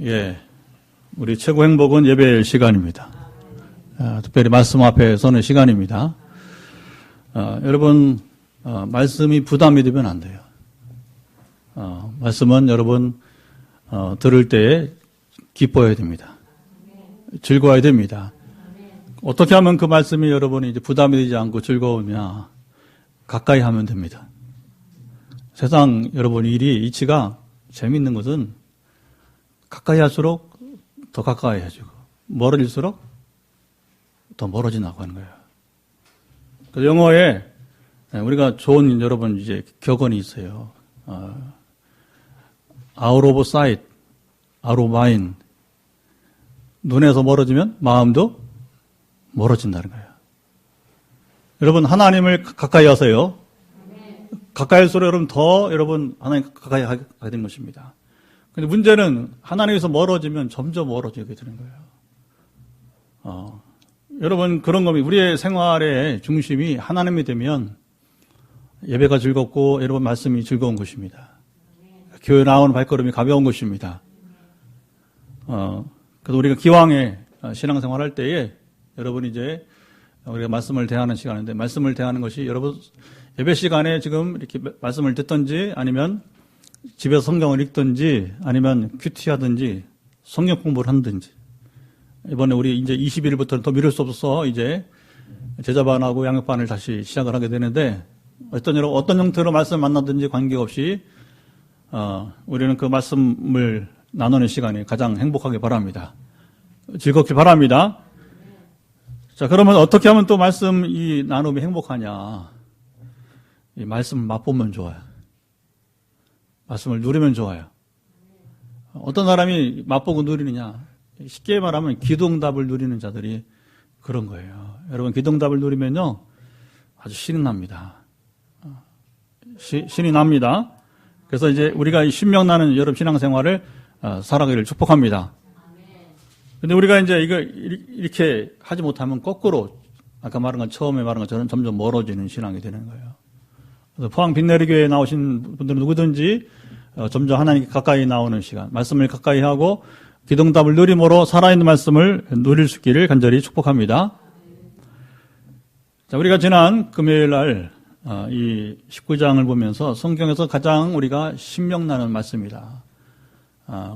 예, 우리 최고 행복은 예배의 시간입니다. 특별히 말씀 앞에 서는 시간입니다. 여러분, 말씀이 부담이 되면 안 돼요. 말씀은 여러분, 들을 때에 기뻐야 됩니다. 즐거워야 됩니다. 어떻게 하면 그 말씀이 여러분이 이제 부담이 되지 않고 즐거우냐? 가까이 하면 됩니다. 세상 여러분 일이 이치가 재밌는 것은 가까이 할수록 더 가까이 해주고 멀어질수록 더 멀어진다고 하는 거예요. 그래서 영어에 우리가 좋은 여러분 이제 격언이 있어요. out of sight, out of mind. 눈에서 멀어지면 마음도 멀어진다는 거예요. 여러분 하나님을 가까이 하세요. 가까이 할수록 여러분 더 여러분 하나님 가까이 하게 되는 것입니다. 근데 문제는 하나님에서 멀어지면 점점 멀어지게 되는 거예요. 여러분 그런 겁니다. 우리의 생활의 중심이 하나님이 되면 예배가 즐겁고 여러분 말씀이 즐거운 것입니다. 교회 나오는 발걸음이 가벼운 것입니다. 그래서 우리가 기왕에 신앙생활 할 때에 여러분 이제 우리가 말씀을 대하는 시간인데 말씀을 대하는 것이 여러분 예배 시간에 지금 이렇게 말씀을 듣든지 아니면 집에서 성경을 읽든지 아니면 큐티 하든지 성경 공부를 하든지 이번에 우리 이제 20일부터는 더 미룰 수 없어서 이제 제자반하고 양육반을 다시 시작을 하게 되는데 어떤 형태로 말씀을 만나든지 관계없이 우리는 그 말씀을 나누는 시간이 가장 행복하게 바랍니다. 즐겁게 바랍니다. 자, 그러면 어떻게 하면 또 말씀 이 나눔이 행복하냐? 이 말씀을 맛보면 좋아요. 말씀을 누리면 좋아요. 어떤 사람이 맛보고 누리느냐? 쉽게 말하면 기도응답을 누리는 자들이 그런 거예요. 여러분 기도응답을 누리면요 아주 신이 납니다. 신이 납니다. 그래서 이제 우리가 신명나는 여러분 신앙생활을 살아가기를 축복합니다. 근데 우리가 이제 이거 이렇게 하지 못하면 거꾸로 아까 말한 것 처음에 말한 것처럼 점점 멀어지는 신앙이 되는 거예요. 그래서 포항 빈내리교회에 나오신 분들은 누구든지 점점 하나님께 가까이 나오는 시간, 말씀을 가까이 하고 기도응답을 누림으로 살아있는 말씀을 누릴 수 있기를 간절히 축복합니다. 자, 우리가 지난 금요일 날 이 19장을 보면서 성경에서 가장 우리가 신명나는 말씀이다.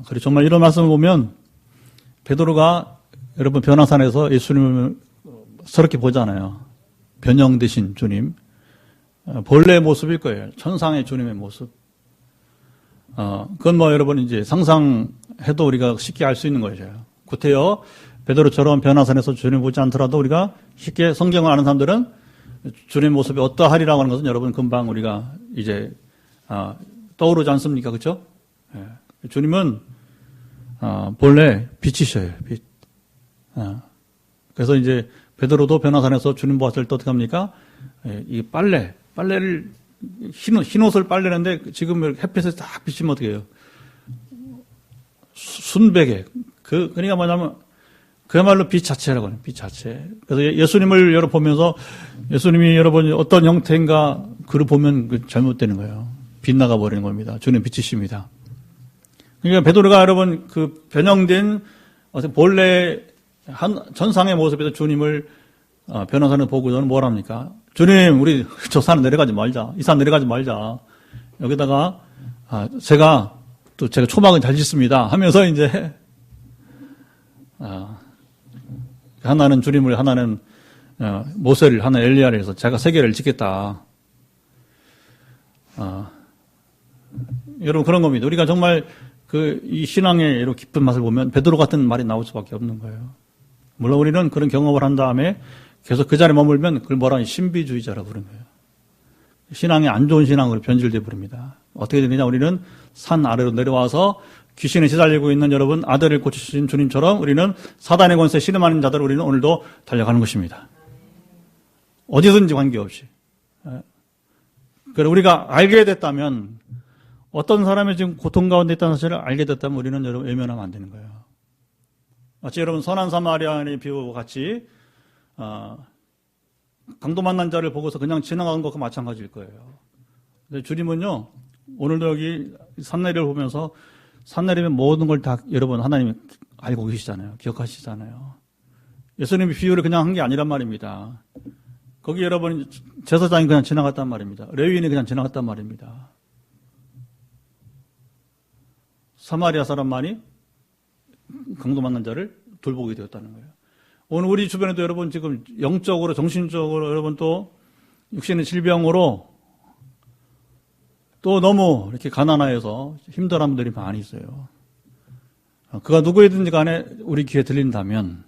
그리고 정말 이런 말씀을 보면 베드로가 여러분 변화산에서 예수님을 서럽게 보잖아요. 변형되신 주님. 본래의 모습일 거예요. 천상의 주님의 모습. 그건 뭐 여러분 이제 상상해도 우리가 쉽게 알 수 있는 거죠. 구태여 베드로처럼 변화산에서 주님 보지 않더라도 우리가 쉽게 성경을 아는 사람들은 주님 모습이 어떠하리라고 하는 것은 여러분 금방 우리가 이제 떠오르지 않습니까? 그렇죠? 주님은 본래 빛이셔요. 빛. 그래서 이제 베드로도 변화산에서 주님 보았을 때 어떻게 합니까? 이 빨래를 흰 옷을 빨래는데 지금 햇빛에 딱 비치면 어떻게 해요? 순백에 그러니까 뭐냐면 그야말로 빛 자체라고 하는 빛 자체. 그래서 예수님을 여러 보면서 예수님이 여러분 어떤 형태인가 그를 보면 잘못되는 거예요. 빛나가 버리는 겁니다. 주님 빛이십니다. 그러니까 베드로가 여러분 그 변형된 본래 전상의 모습에서 주님을 변화산을 보고는 뭘 합니까? 주님, 우리 저 산 내려가지 말자. 이 산 내려가지 말자. 여기다가 제가 초막은 잘 짓습니다. 하면서 이제 하나는 주님을 하나는 모세를 하나는 엘리야를 해서 제가 세 개를 짓겠다. 여러분 그런 겁니다. 우리가 정말 이 신앙의 이런 깊은 맛을 보면 베드로 같은 말이 나올 수밖에 없는 거예요. 물론 우리는 그런 경험을 한 다음에 계속 그 자리에 머물면 그걸 뭐라 신비주의자라고 부르는 거예요. 신앙이 안 좋은 신앙으로 변질되어 버립니다. 어떻게 되느냐? 우리는 산 아래로 내려와서 귀신에 시달리고 있는 여러분 아들을 고치신 주님처럼 우리는 사단의 권세 신음하는 자들 우리는 오늘도 달려가는 것입니다. 어디든지 관계없이. 그리고 우리가 알게 됐다면 어떤 사람이 지금 고통 가운데 있다는 사실을 알게 됐다면 우리는 여러분 외면하면 안 되는 거예요. 마치 여러분 선한 사마리아인의 비유와 같이 강도 만난 자를 보고서 그냥 지나가는 것과 마찬가지일 거예요. 근데 주님은요 오늘도 여기 산내리를 보면서 산 내리면 모든 걸 다 여러분 하나님이 알고 계시잖아요. 기억하시잖아요. 예수님이 비유를 그냥 한 게 아니란 말입니다. 거기 여러분 제사장이 그냥 지나갔단 말입니다. 레위인이 그냥 지나갔단 말입니다. 사마리아 사람만이 강도 만난 자를 돌보게 되었다는 거예요. 오늘 우리 주변에도 여러분 지금 영적으로 정신적으로 여러분 또 육신의 질병으로 또 너무 이렇게 가난하여서 힘들어하는 분들이 많이 있어요. 그가 누구이든지 간에 우리 귀에 들린다면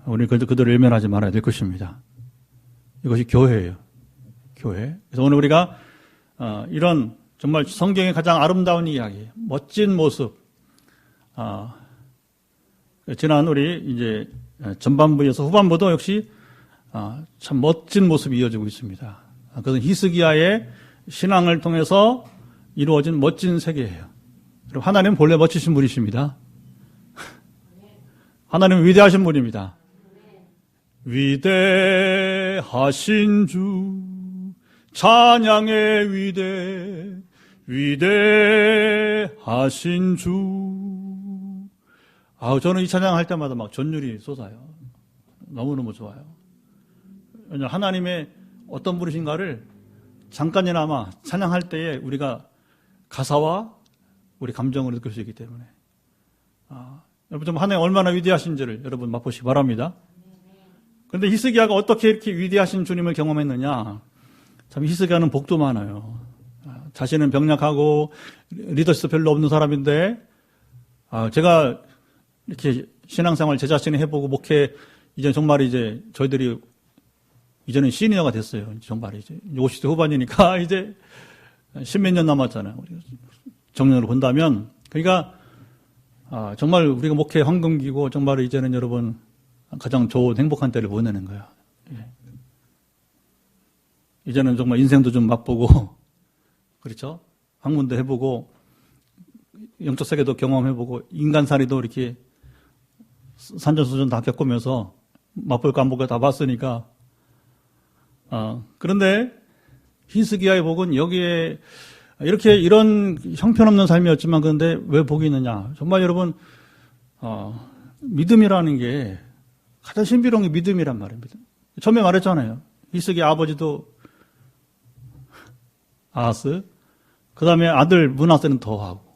우리 그들을 외면하지 말아야 될 것입니다. 이것이 교회예요. 교회. 그래서 오늘 우리가 이런 정말 성경의 가장 아름다운 이야기, 멋진 모습, 지난 우리 이제 전반부에서 후반부도 역시 참 멋진 모습이 이어지고 있습니다. 그것은 히스기야의 신앙을 통해서 이루어진 멋진 세계예요. 그리고 하나님은 본래 멋지신 분이십니다. 하나님은 위대하신 분입니다. 위대하신 주 찬양의 위대하신 주. 저는 이 찬양할 때마다 막 전율이 솟아요. 너무너무 좋아요. 왜냐하면 하나님의 어떤 분이신가를 잠깐이나마 찬양할 때에 우리가 가사와 우리 감정으로 느낄 수 있기 때문에 여러분 좀 하나님 얼마나 위대하신지를 여러분 맛보시기 바랍니다. 그런데 히스기야가 어떻게 이렇게 위대하신 주님을 경험했느냐? 참 히스기야는 복도 많아요. 자신은 병약하고 리더십도 별로 없는 사람인데 제가 이렇게 신앙생활 제 자신이 해보고 목회 이제 정말 이제 저희들이 이제는 시니어가 됐어요. 정말 이제 50대 후반이니까 이제 10몇 년 남았잖아요. 정년으로 본다면. 그러니까 정말 우리가 목회 황금기고 정말 이제는 여러분 가장 좋은 행복한 때를 보내는 거예요. 예. 이제는 정말 인생도 좀 맛보고 그렇죠? 학문도 해보고 영적 세계도 경험해보고 인간살이도 이렇게 산전수전 다 겪으면서 맛볼 거 안 볼 거 다 봤으니까 그런데 히스기야의 복은 여기에 이렇게 이런 형편없는 삶이었지만 그런데 왜 복이 있느냐? 정말 여러분 믿음이라는 게 가장 신비로운 게 믿음이란 말입니다. 처음에 말했잖아요. 히스기야 아버지도 아하스, 그 다음에 아들 므낫세는 더하고.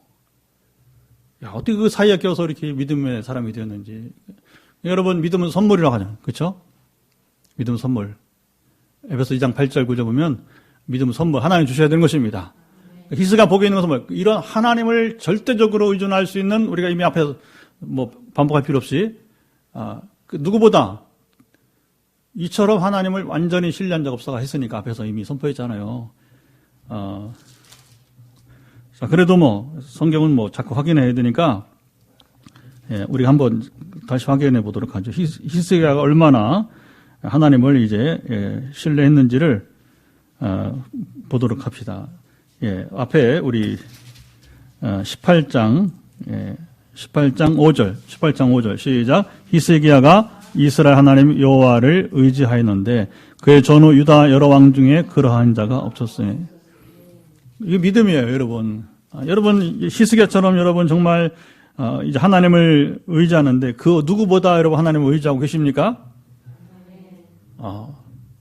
어떻게 그 사이에 껴서 이렇게 믿음의 사람이 되었는지. 여러분 믿음은 선물이라고 하잖아요. 그렇죠? 믿음은 선물. 에베소 2장 8절 9절 보면 믿음은 선물, 하나님 주셔야 되는 것입니다. 히스기야 복에 있는 것은 뭐 이런 하나님을 절대적으로 의존할 수 있는 우리가 이미 앞에서 뭐 반복할 필요 없이 누구보다 이처럼 하나님을 완전히 신뢰한 적 없어가 했으니까 앞에서 이미 선포했잖아요. 자, 그래도 뭐 성경은 뭐 자꾸 확인해야 되니까 우리가 한번 다시 확인해 보도록 하죠. 히스기야가 얼마나 하나님을 이제 신뢰했는지를 보도록 합시다. 앞에 우리 18장 5절 시작. 히스기야가 이스라엘 하나님 여호와를 의지하였는데 그의 전후 유다 여러 왕 중에 그러한 자가 없었으니. 이게 믿음이에요, 여러분. 여러분 히스기야처럼 여러분 정말 이제 하나님을 의지하는데 그 누구보다 여러분 하나님을 의지하고 계십니까?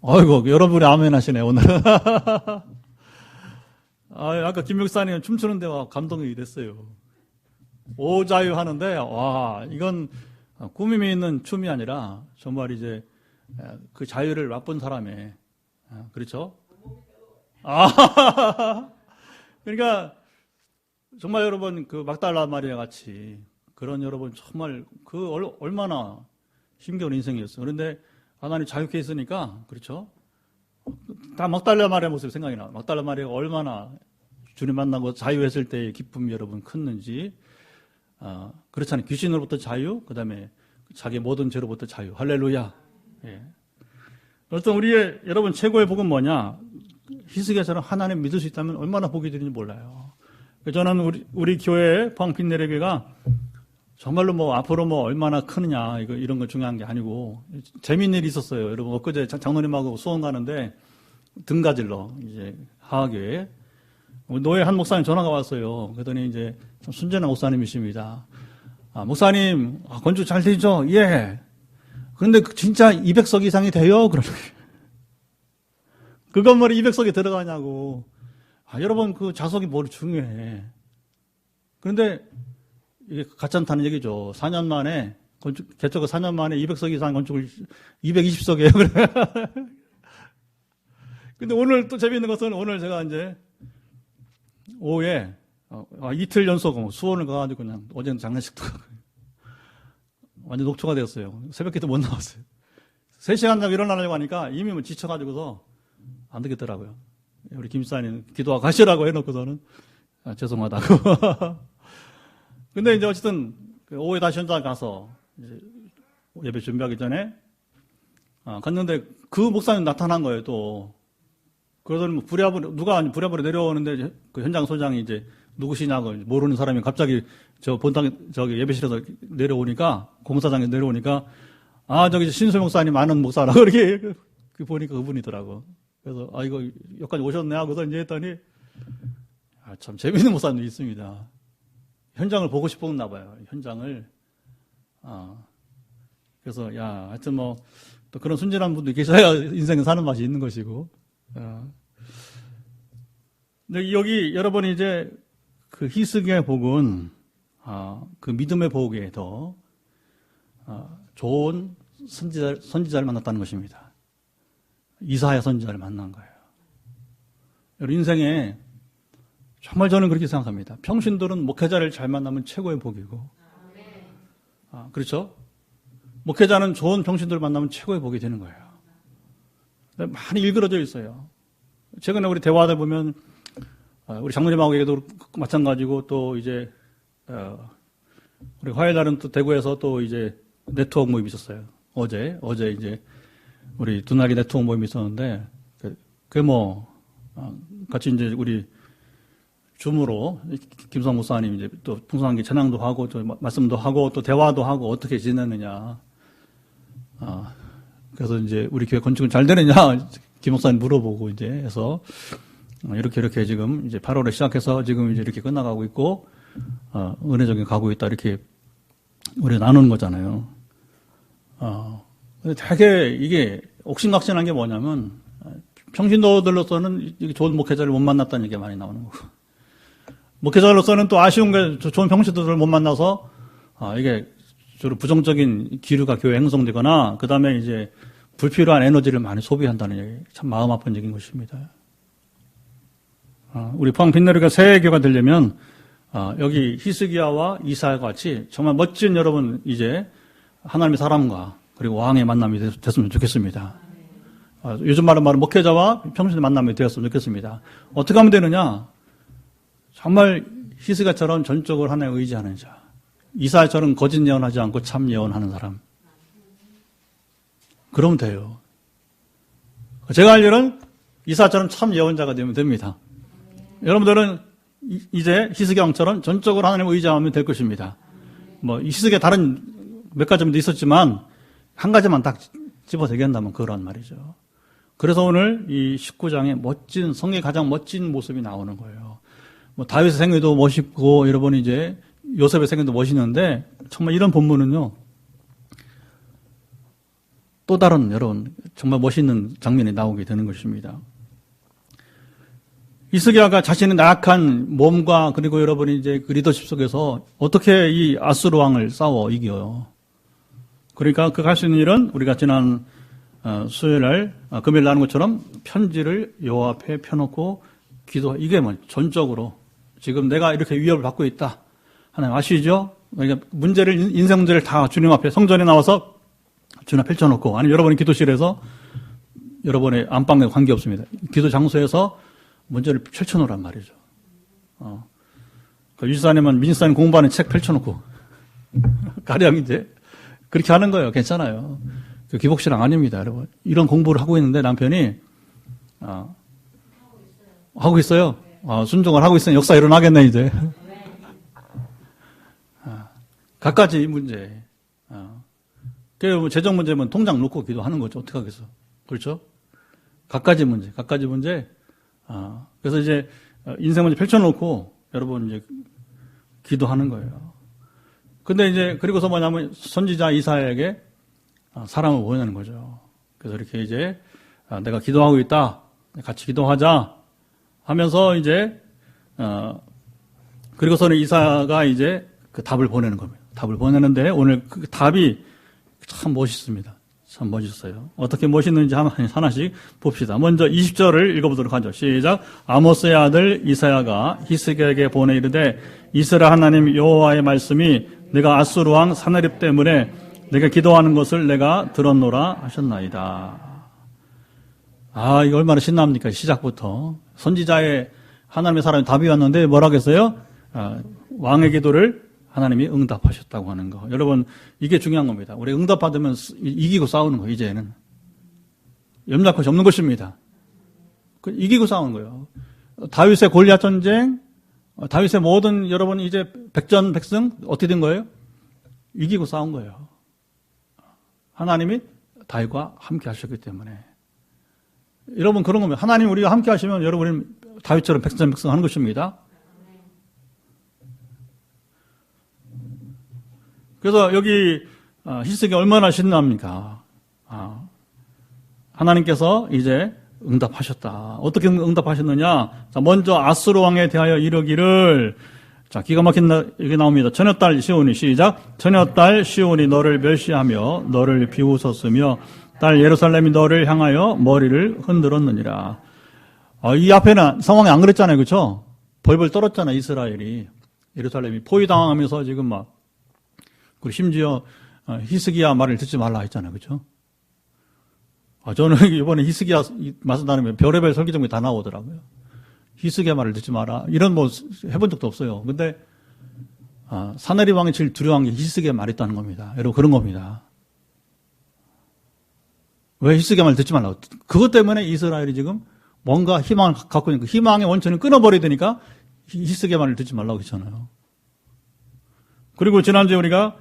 아이고 여러분이 아멘 하시네 오늘. 아까 김 목사님 춤추는 데와 감동이 됐어요. 오자유 하는데 와 이건 꾸밈이 있는 춤이 아니라 정말 이제 그 자유를 맛본 사람의 그렇죠? 그러니까 정말 여러분 그 막달라 마리아 같이 그런 여러분 정말 그 얼마나 힘겨운 인생이었어요. 그런데 하나님 자유케 했으니까 그렇죠? 다 막달라 마리아 모습이 생각이 나. 막달라 마리아가 얼마나 주님 만나고 자유했을 때의 기쁨이 여러분 컸는지. 그렇잖아요. 귀신으로부터 자유, 그 다음에 자기 모든 죄로부터 자유. 할렐루야. 예. 어떤 우리의 여러분 최고의 복은 뭐냐? 히스기야처럼 하나님 믿을 수 있다면 얼마나 복이 되는지 몰라요. 저는 우리 교회 포항빛내리교회가 정말로 뭐 앞으로 뭐 얼마나 크느냐 이런 거 중요한 게 아니고 재미있는 일이 있었어요. 여러분 엊그제 장로님하고 수원 가는데 등가질러 이제 하학교에 노예 한 목사님 전화가 왔어요. 그랬더니 이제 참 순전한 목사님이십니다. 목사님, 건축 잘 되죠? 예. 그런데 진짜 200석 이상이 돼요? 그러는 거예요. 그 건물에 200석이 들어가냐고. 여러분, 그 자석이 뭘 중요해. 그런데 이게 가짜다는 얘기죠. 4년 만에, 개척을 4년 만에 200석 이상 건축을 220석이에요. 그래. 근데 오늘 또 재미있는 것은 오늘 제가 이제 오후에 이틀 연속 수원을 가가지고 그냥 어제는 장례식도 가고 완전 녹초가 되었어요. 새벽기도 못 나왔어요. 3시간 자고 일어나려고 하니까 이미 뭐 지쳐가지고서 안 되겠더라고요. 우리 김사님 기도하고 가시라고 해놓고서는 죄송하다고. 근데 이제 어쨌든 오후에 다시 현장 가서 이제 예배 준비하기 전에 갔는데 그 목사님 나타난 거예요. 또 그러더니 뭐 부랴부랴 내려오는데 그 현장 소장이 이제 누구시냐고 모르는 사람이 갑자기 저기 예배실에서 내려오니까 공사장에 내려오니까 저기 신수 목사님 아는 목사라고 이렇게 보니까 그분이더라고. 그래서 이거 여기까지 오셨네 하고서 이제 했더니 참 재미있는 목사님도 있습니다. 현장을 보고 싶었나 봐요. 현장을. 그래서 하여튼 뭐 또 그런 순진한 분들이 계셔야 인생은 사는 맛이 있는 것이고. 근데 여기 여러분이 이제 그 히스기야의 복은 그 믿음의 복에 더 좋은 선지자를 만났다는 것입니다. 이사야 선지자를 만난 거예요. 여러분 인생에 정말 저는 그렇게 생각합니다. 평신들은 목회자를 잘 만나면 최고의 복이고, 그렇죠? 목회자는 좋은 평신들을 만나면 최고의 복이 되는 거예요. 많이 일그러져 있어요. 최근에 우리 대화하다 보면 우리 장로님하고 얘기도 마찬가지고 또 이제 우리 화요일 날은 또 대구에서 또 이제 네트워크 모임이 있었어요. 어제 이제 우리 두 날이 네트워크 모임이 있었는데 그게 뭐 같이 이제 우리 줌으로 김성 목사님 이제 또 풍성한기 찬양도 하고 또 말씀도 하고 또 대화도 하고 어떻게 지내느냐. 그래서 이제 우리 교회 건축은 잘 되느냐 김 목사님 물어보고 이제 해서 이렇게 지금 이제 8월에 시작해서 지금 이제 이렇게 끝나가고 있고 은혜적인 가고 있다 이렇게 우리 나누는 거잖아요. 근데 되게 이게 옥신각신한 게 뭐냐면 평신도들로서는 좋은 목회자를 못 만났다는 얘기가 많이 나오는 거고 목회자로서는 또 아쉬운 게 좋은 평신도들을 못 만나서 이게 주로 부정적인 기류가 교회에 행성되거나 그 다음에 이제 불필요한 에너지를 많이 소비한다는 얘기 참 마음 아픈 얘기인 것입니다. 우리 포항 빈내리가 새 교회가 되려면 여기 히스기야와 이사야와 같이 정말 멋진 여러분 이제 하나님의 사람과 그리고 왕의 만남이 됐으면 좋겠습니다. 요즘 말은 목회자와 평신의 만남이 되었으면 좋겠습니다. 어떻게 하면 되느냐? 정말 히스기야처럼 전적으로 하나님을 의지하는 자, 이사야처럼 거짓 예언하지 않고 참 예언하는 사람. 그러면 돼요. 제가 알기로는 이사야처럼 참 예언자가 되면 됩니다. 여러분들은 이제 히스기야 왕처럼 전적으로 하나님을 의지하면 될 것입니다. 뭐 히스기야 다른 몇 가지도 있었지만 한 가지만 딱 집어서 얘기한다면 그런 말이죠. 그래서 오늘 이 19장에 성경의 가장 멋진 모습이 나오는 거예요. 뭐 다윗의 생애도 멋있고 여러분 이제 요셉의 생애도 멋있는데 정말 이런 본문은요. 또 다른 여러분 정말 멋있는 장면이 나오게 되는 것입니다. 히스기야가 자신의 나약한 몸과 그리고 여러분이 이제 그 리더십 속에서 어떻게 이 아수르 왕을 싸워 이겨요. 그러니까 그 할 수 있는 일은 우리가 지난 수요일 날 금요일 나눈 것처럼 편지를 여호와 앞에 펴놓고 기도. 이게 뭐 전적으로 지금 내가 이렇게 위협을 받고 있다. 하나님 아시죠? 그러니까 인생 문제를 다 주님 앞에 성전에 나와서 주님 앞에 펼쳐놓고 아니면 여러분의 기도실에서 여러분의 안방과 관계없습니다. 기도 장소에서 문제를 펼쳐놓으란 말이죠. 그 유지사님은 민지사님 공부하는 책 펼쳐놓고 가령 이제 그렇게 하는 거예요. 괜찮아요. 그 기복신앙 아닙니다, 여러분. 이런 공부를 하고 있는데 남편이 하고 있어요. 순종을 하고 있으니 역사 일어나겠네 이제. 갖가지 문제. 그 재정 문제면 통장 놓고 기도하는 거죠. 어떻게 하겠어? 그렇죠? 갖가지 문제. 그래서 이제 인생 먼저 펼쳐놓고 여러분 이제 기도하는 거예요. 근데 이제 그리고서 뭐냐면 선지자 이사야에게 사랑을 보여내는 거죠. 그래서 이렇게 이제 내가 기도하고 있다. 같이 기도하자 하면서 이제 그리고서는 이사야가 이제 그 답을 보내는 겁니다. 답을 보내는데 오늘 그 답이 참 멋있습니다. 참 멋있어요. 어떻게 멋있는지 하나씩 봅시다. 먼저 20절을 읽어보도록 하죠. 시작. 아모스의 아들 이사야가 히스기야에게 보내 이르되 이스라엘 하나님 여호와의 말씀이 내가 아수르 왕 사나립 때문에 내가 기도하는 것을 내가 들었노라 하셨나이다. 이거 얼마나 신납니까? 시작부터. 선지자의 하나님의 사람이 답이 왔는데 뭐라고 했어요? 왕의 기도를 하나님이 응답하셨다고 하는 거. 여러분, 이게 중요한 겁니다. 우리 응답받으면 이기고 싸우는 거예요, 이제는. 염려할 것이 없는 것입니다. 이기고 싸우는 거예요. 다윗의 골리앗 전쟁, 다윗의 모든 여러분 이제 백전백승 어떻게 된 거예요? 이기고 싸운 거예요. 하나님이 다윗과 함께 하셨기 때문에. 여러분 그런 겁니다. 하나님 우리가 함께 하시면 여러분은 다윗처럼 백전백승 하는 것입니다. 그래서 여기 히스기야 얼마나 신납니까? 하나님께서 이제 응답하셨다. 어떻게 응답하셨느냐? 자, 먼저 아수르 왕에 대하여 이르기를, 자, 기가 막힌 여기 나옵니다. 처녀딸 시온이, 시작. 처녀딸 시온이 너를 멸시하며 너를 비웃었으며 딸 예루살렘이 너를 향하여 머리를 흔들었느니라. 이 앞에는 상황이 안 그랬잖아요, 그렇죠? 벌벌 떨었잖아요, 이스라엘이. 예루살렘이 포위당하면서 지금 막, 그리고 심지어 히스기야 말을 듣지 말라 했잖아요, 그렇죠? 저는 이번에 히스기야 말씀 나누면 별의별 설교정이 다 나오더라고요. 히스기야 말을 듣지 마라. 이런 뭐 해본 적도 없어요. 근데 사내립 왕이 제일 두려워한 게 히스기야 말했다는 겁니다. 여러분 그런 겁니다. 왜 히스기야 말을 듣지 말라고? 그것 때문에 이스라엘이 지금 뭔가 희망을 갖고 있는 그 희망의 원천을 끊어버려야 되니까 히스기야 말을 듣지 말라고 했잖아요. 그리고 지난주에 우리가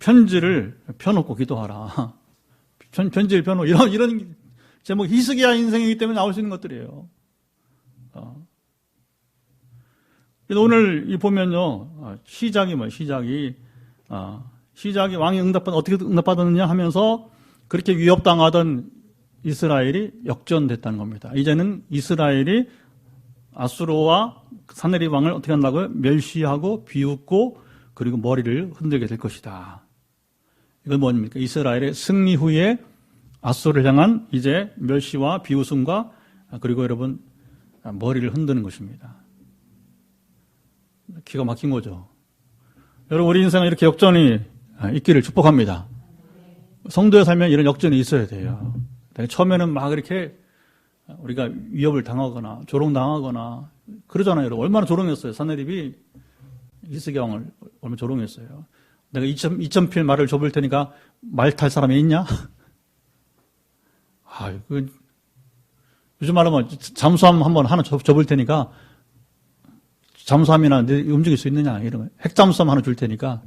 편지를 펴놓고 기도하라. 편지를 펴놓고 이런 제목 히스기야 인생이기 때문에 나올 수 있는 것들이에요. 오늘 보면요 시작이 뭐예요? 시작이 왕이 어떻게 응답받았느냐 하면서 그렇게 위협당하던 이스라엘이 역전됐다는 겁니다. 이제는 이스라엘이 아수르와 사네립 왕을 어떻게 한다고요? 멸시하고 비웃고 그리고 머리를 흔들게 될 것이다. 이건 뭡니까? 이스라엘의 승리 후에 아수르를 향한 이제 멸시와 비웃음과 그리고 여러분 머리를 흔드는 것입니다. 기가 막힌 거죠. 여러분 우리 인생은 이렇게 역전이 있기를 축복합니다. 성도에 살면 이런 역전이 있어야 돼요. 처음에는 막 이렇게 우리가 위협을 당하거나 조롱당하거나 그러잖아요. 여러분 얼마나 조롱했어요. 사네립이 히스기야 왕을 얼마나 조롱했어요. 내가 2,000필 말을 줘볼 테니까 말 탈 사람이 있냐? 요즘 말하면 잠수함 한번 하나 줘볼 테니까 잠수함이나 움직일 수 있느냐? 이런 거. 핵잠수함 하나 줄 테니까.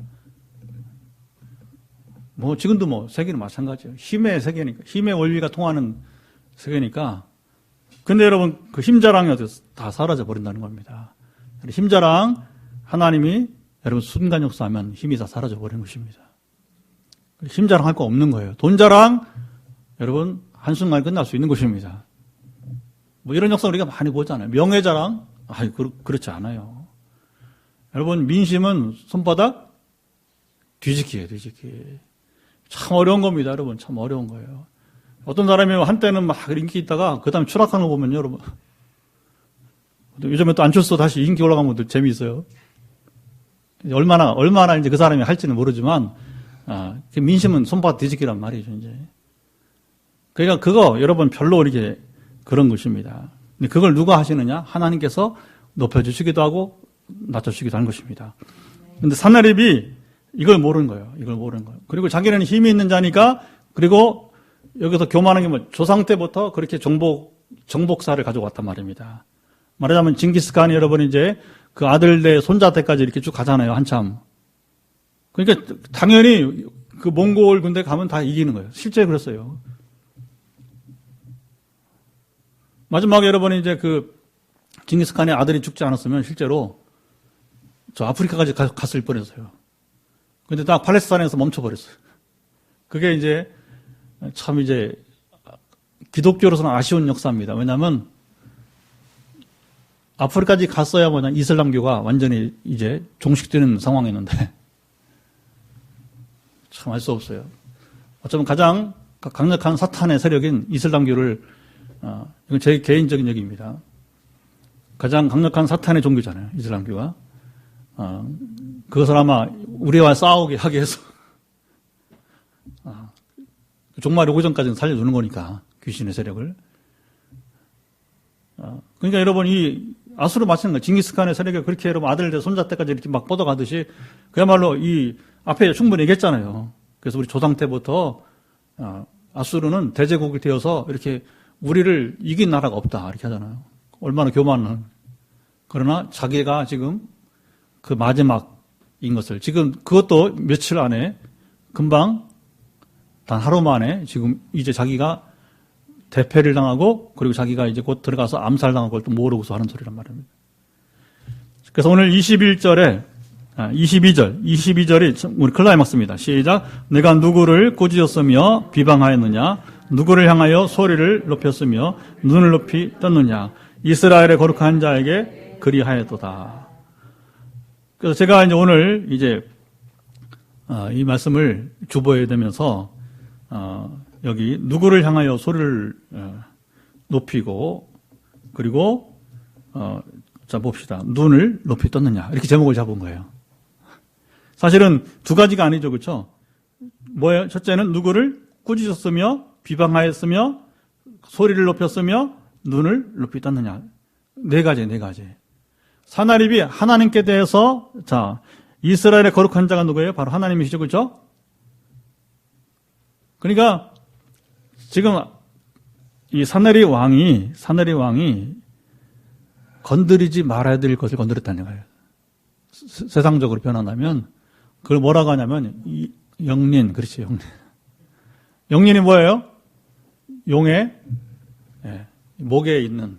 지금도 세계는 마찬가지예요. 힘의 세계니까. 힘의 원리가 통하는 세계니까. 근데 여러분, 그 힘자랑이 다 사라져 버린다는 겁니다. 힘자랑, 하나님이 여러분 순간 역사하면 힘이 다 사라져 버리는 것입니다. 힘자랑 할 거 없는 거예요. 돈자랑 여러분 한순간에 끝날 수 있는 것입니다. 이런 역사 우리가 많이 보잖아요. 명예자랑 그렇지 않아요. 여러분 민심은 손바닥 뒤집기예요. 뒤집기. 참 어려운 겁니다. 여러분 참 어려운 거예요. 어떤 사람이 한때는 막 인기 있다가 그 다음에 추락하는 거 보면요. 여러분 요즘에 또 안철수 다시 인기 올라가면 또 재미있어요. 얼마나 이제 그 사람이 할지는 모르지만, 민심은 손바닥 뒤집기란 말이죠, 이제. 그러니까 그거, 여러분 별로 이렇게 그런 것입니다. 근데 그걸 누가 하시느냐? 하나님께서 높여주시기도 하고, 낮춰주시기도 하는 것입니다. 근데 사나립이 이걸 모르는 거예요. 그리고 자기는 힘이 있는 자니까, 그리고 여기서 교만한 게 조상 때부터 그렇게 정복사를 가지고 왔단 말입니다. 말하자면 징기스칸이 여러분 이제 그 아들네 손자 때까지 이렇게 쭉 가잖아요, 한참. 그러니까 당연히 그 몽골 군대 가면 다 이기는 거예요. 실제 그랬어요. 마지막에 여러분 이제 그 징기스칸의 아들이 죽지 않았으면 실제로 저 아프리카까지 갔을 뻔했어요. 근데 딱 팔레스타인에서 멈춰버렸어요. 그게 이제 참 이제 기독교로서는 아쉬운 역사입니다. 왜냐하면 아프리카까지 갔어야 뭐냐 이슬람교가 완전히 이제 종식되는 상황이었는데 참 알 수 없어요. 어쩌면 가장 강력한 사탄의 세력인 이슬람교를 이건 제 개인적인 얘기입니다. 가장 강력한 사탄의 종교잖아요. 이슬람교가. 그것을 아마 우리와 싸우게 하게 해서 종말이 오기 전까지는 살려주는 거니까 귀신의 세력을. 그러니까 여러분 이 아수르 마찬가지인 거예요. 징기스칸의 세력이 그렇게 여러분 아들들 손자 때까지 이렇게 막 뻗어가듯이 그야말로 이 앞에 충분히 얘기했잖아요. 그래서 우리 조상 때부터 아수르는 대제국이 되어서 이렇게 우리를 이긴 나라가 없다 이렇게 하잖아요. 얼마나 교만한. 그러나 자기가 지금 그 마지막인 것을 지금 그것도 며칠 안에 금방 단 하루 만에 지금 이제 자기가 대패를 당하고 그리고 자기가 이제 곧 들어가서 암살당할 걸 또 모르고서 하는 소리란 말입니다. 그래서 오늘 22절이 우리 클라이막스입니다. 시작. 내가 누구를 꾸짖었으며 비방하였느냐? 누구를 향하여 소리를 높였으며 눈을 높이 떴느냐? 이스라엘의 거룩한 자에게 그리하였도다. 그래서 제가 이제 오늘 이제 이 말씀을 주보에 되면서 여기 누구를 향하여 소리를 높이고 그리고 자 봅시다. 눈을 높이 떴느냐 이렇게 제목을 잡은 거예요. 사실은 두 가지가 아니죠, 그렇죠? 뭐예요? 첫째는 누구를 꾸짖었으며 비방하였으며 소리를 높였으며 눈을 높이 떴느냐. 네 가지. 사나립이 하나님께 대해서 자 이스라엘의 거룩한 자가 누구예요? 바로 하나님이시죠, 그렇죠? 그러니까 지금 이 사나리 왕이 건드리지 말아야 될 것을 건드렸다는 거예요. 세상적으로 변환하면 그걸 뭐라고 하냐면 영린, 그렇지, 영린. 영린이 뭐예요? 용의 목에 있는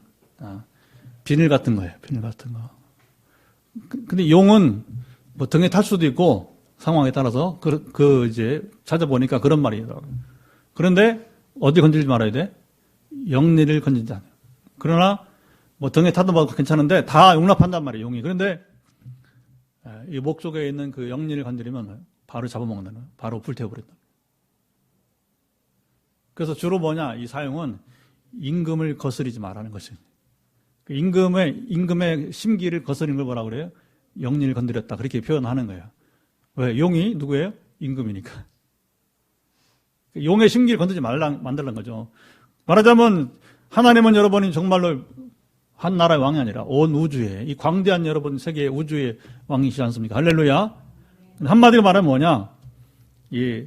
비늘 같은 거예요. 비늘 같은 거. 근데 용은 뭐 등에 탈 수도 있고 상황에 따라서 이제 찾아보니까 그런 말이더라고요. 그런데 어디 건들지 말아야 돼? 영리를 건들지 않아요. 그러나 뭐 등에 타도 뭐 괜찮은데 다 용납한단 말이에요, 용이. 그런데 이 목 쪽에 있는 그 영리를 건드리면 바로 잡아먹는다는 거예요. 바로 불태워버린다. 그래서 주로 뭐냐, 이 사용은 임금을 거스리지 말라는 것입니다. 그 임금의 심기를 거스리는 걸 뭐라고 그래요? 영리를 건드렸다. 그렇게 표현하는 거예요. 왜? 용이 누구예요? 임금이니까. 용의 심기를 건드리지 만들란 거죠. 말하자면 하나님은 여러분이 정말로 한 나라의 왕이 아니라 온 우주에 이 광대한 여러분 세계의 우주의 왕이시지 않습니까? 할렐루야. 한마디로 말하면 뭐냐? 이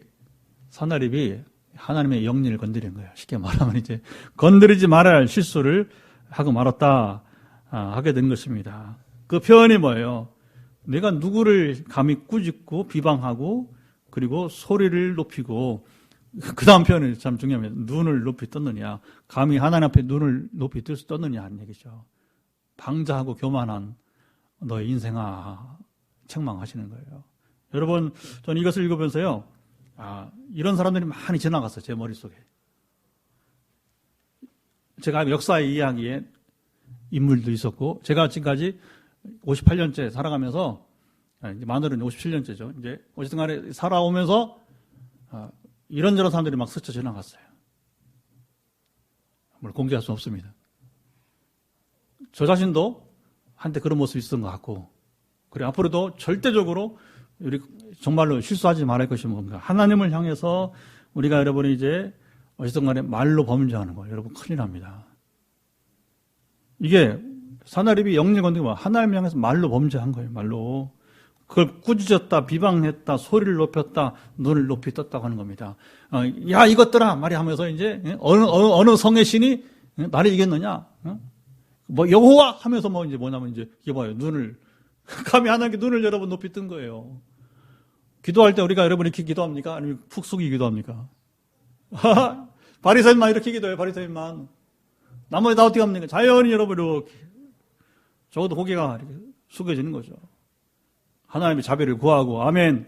사나립이 하나님의 영리를 건드린 거예요. 쉽게 말하면 이제 건드리지 말아야 할 실수를 하고 말았다 하게 된 것입니다. 그 표현이 뭐예요? 내가 누구를 감히 꾸짖고 비방하고 그리고 소리를 높이고 그 다음 표현이 참 중요합니다. 눈을 높이 떴느냐. 감히 하나님 앞에 눈을 높이 뜰 수 떴느냐 하는 얘기죠. 방자하고 교만한 너의 인생아 책망하시는 거예요. 여러분, 저는 이것을 읽으면서요. 이런 사람들이 많이 지나갔어요. 제 머릿속에. 제가 역사의 이야기에 인물도 있었고 제가 지금까지 58년째 살아가면서 마늘은 57년째죠. 이제 어쨌든 간에 살아오면서 이런저런 사람들이 막 스쳐 지나갔어요. 뭘 공개할 수는 없습니다. 저 자신도 한때 그런 모습이 있었던 것 같고 그리고 앞으로도 절대적으로 우리 정말로 실수하지 말아야 할 것이 뭔가 하나님을 향해서 우리가 여러분이 이제 어쨌든 간에 말로 범죄하는 거예요. 여러분 큰일 납니다. 이게 사나립이 영리 건드리고 하나님을 향해서 말로 범죄한 거예요. 말로. 그걸 꾸짖었다, 비방했다, 소리를 높였다, 눈을 높이 떴다고 하는 겁니다. 야 이것들아 말이 하면서 이제 어느 성의 신이 나를 이겼느냐? 뭐 여호와 하면서 뭐 이제 뭐냐면 이제 이게 뭐예요? 눈을 감히 하나님께 눈을 여러분 높이 뜬 거예요. 기도할 때 우리가 여러분 이렇게 기도합니까? 아니면 푹 숙이 기도합니까? 바리새인만 이렇게 기도해요. 바리새인만. 나머지 다 어떻게 합니까? 자연히 여러분 이렇게 적어도 고개가 이렇게 숙여지는 거죠. 하나님의 자비를 구하고, 아멘.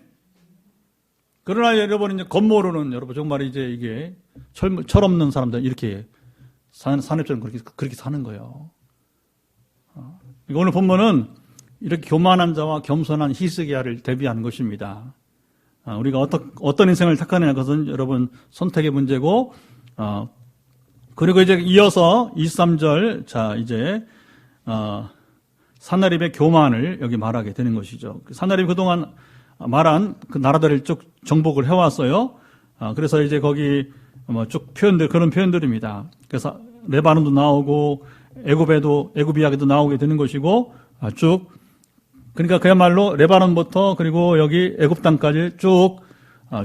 그러나 여러분, 이제 겉모르는 여러분, 정말 이제 이게 철없는 사람들 이렇게 사내처럼 그렇게 사는 거예요. 오늘 본문은 이렇게 교만한 자와 겸손한 히스기야를 대비하는 것입니다. 우리가 어떤 인생을 택하느냐, 그것은 여러분 선택의 문제고, 그리고 이제 이어서 23절, 자, 이제, 산나립의 교만을 여기 말하게 되는 것이죠. 산나립이 그동안 말한 그 나라들을 쭉 정복을 해왔어요. 그래서 이제 거기 쭉 그런 표현들입니다. 그래서 레바논도 나오고, 애굽 이야기도 나오게 되는 것이고, 쭉, 그러니까 그야말로 레바논부터 그리고 여기 애굽 땅까지 쭉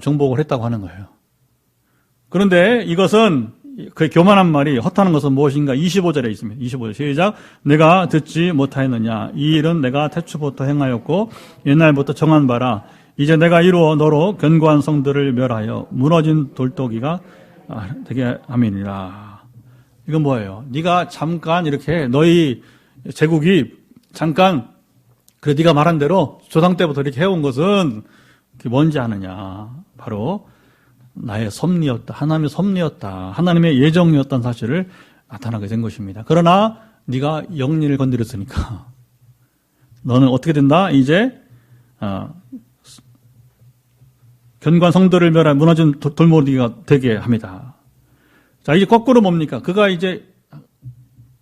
정복을 했다고 하는 거예요. 그런데 이것은 그 교만한 말이 허탄한 것은 무엇인가? 25절에 있습니다. 25절 시작. 내가 듣지 못하였느냐? 이 일은 내가 태초부터 행하였고 옛날부터 정한 바라. 이제 내가 이루어 너로 견고한 성들을 멸하여 무너진 돌덩이가 되게 함이니라. 이건 뭐예요? 네가 잠깐 이렇게 너희 제국이 잠깐 그래 네가 말한 대로 조상 때부터 이렇게 해온 것은 그게 뭔지 아느냐? 바로 나의 섭리였다. 하나님의 섭리였다. 하나님의 예정이었다는 사실을 나타나게 된 것입니다. 그러나 네가 영리를 건드렸으니까 너는 어떻게 된다? 이제 견고한 성들을 멸할 무너진 돌무더기가 되게 합니다. 자, 이제 거꾸로 뭡니까? 그가 이제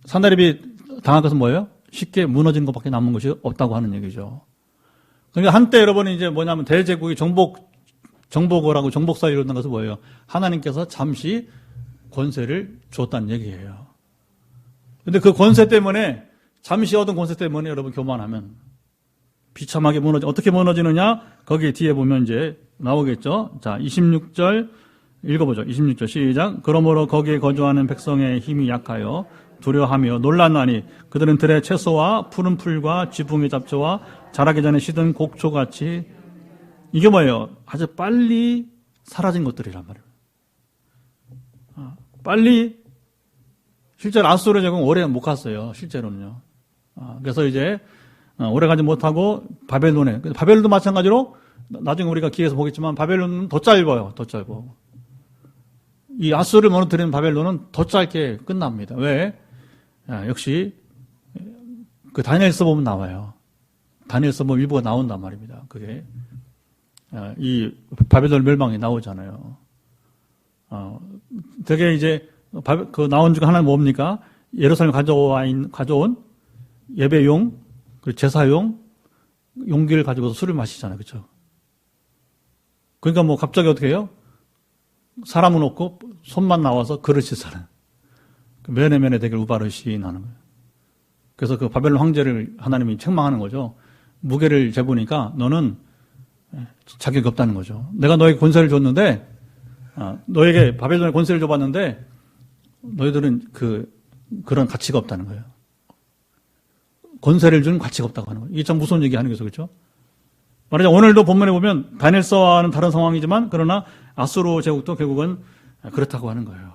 산나립이 당한 것은 뭐예요? 쉽게 무너진 것밖에 남은 것이 없다고 하는 얘기죠. 그러니까 한때 여러분이 이제 뭐냐면 대제국이 정복을 하고 정복사를 이룬다는 것은 뭐예요? 하나님께서 잠시 권세를 줬다는 얘기예요. 근데 그 권세 때문에, 잠시 얻은 권세 때문에 여러분 교만하면 비참하게 어떻게 무너지느냐? 거기 뒤에 보면 이제 나오겠죠? 자, 26절 읽어보죠. 26절 시작. 그러므로 거기에 거주하는 백성의 힘이 약하여 두려워하며 놀랐나니 그들은 들의 채소와 푸른 풀과 지붕의 잡초와 자라기 전에 시든 곡초같이 이게 뭐예요? 아주 빨리 사라진 것들이란 말이에요. 빨리 실제로 아수르 제국 오래 못 갔어요. 실제로는요. 그래서 이제 오래 가지 못하고 바벨론도 마찬가지로 나중에 우리가 기회에서 보겠지만 바벨론은 더 짧아요. 더 짧아. 이 아수르를 무너뜨리는 바벨론은 더 짧게 끝납니다. 왜? 역시 그 다니엘서 보면 나와요. 다니엘서 보면 일부가 나온단 말입니다. 그게 이 바벨론 멸망이 나오잖아요. 되게 이제 그 나온 중 하나는 뭡니까? 예루살렘 가져온 예배용, 그리고 제사용 용기를 가지고서 술을 마시잖아요, 그렇죠? 그러니까 뭐 갑자기 어떻게 해요? 사람은 없고 손만 나와서 그릇이 사는. 면에 되게 우바르시 나는 거예요. 그래서 그 바벨론 황제를 하나님이 책망하는 거죠. 무게를 재보니까 너는 자격이 없다는 거죠. 내가 너에게 권세를 줬는데, 너에게 바벨론에 권세를 줘봤는데, 너희들은 그런 가치가 없다는 거예요. 권세를 준 가치가 없다고 하는 거예요. 이게 참 무서운 얘기 하는 거죠, 그렇죠? 말하자면 오늘도 본문에 보면 다니엘서와는 다른 상황이지만, 그러나 아수르 제국도 결국은 그렇다고 하는 거예요.